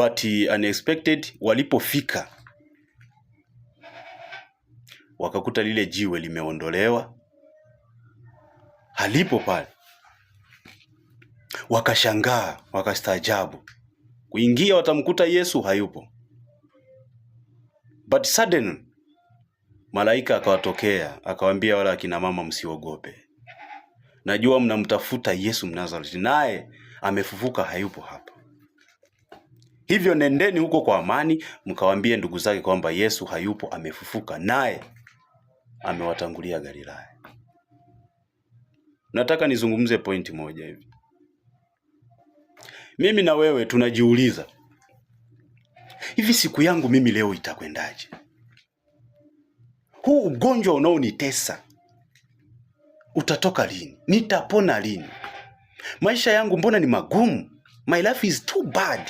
But unexpected, walipofika wakakuta lile jiwe limeondolewa, halipo pale. Wakashangaa, wakastaajabu. Kuingia watamkuta Yesu hayupo. But suddenly malaika akawatokea, akawaambia wala akina mama, msiogope. Najua mnamtafuta Yesu Mnazareti, naye amefufuka, hayupo hapa. Hivyo nendeni huko kwa amani, mkawaambie ndugu zake kwamba Yesu hayupo, amefufuka, naye amewatangulia Galilaya. Nataka nizungumze pointi moja hivi. Mimi na wewe tunajiuliza, hivi siku yangu mimi leo itakwendaje? Huu ugonjwa unaonitesa utatoka lini? Nitapona lini? Maisha yangu mbona ni magumu? My life is too bad.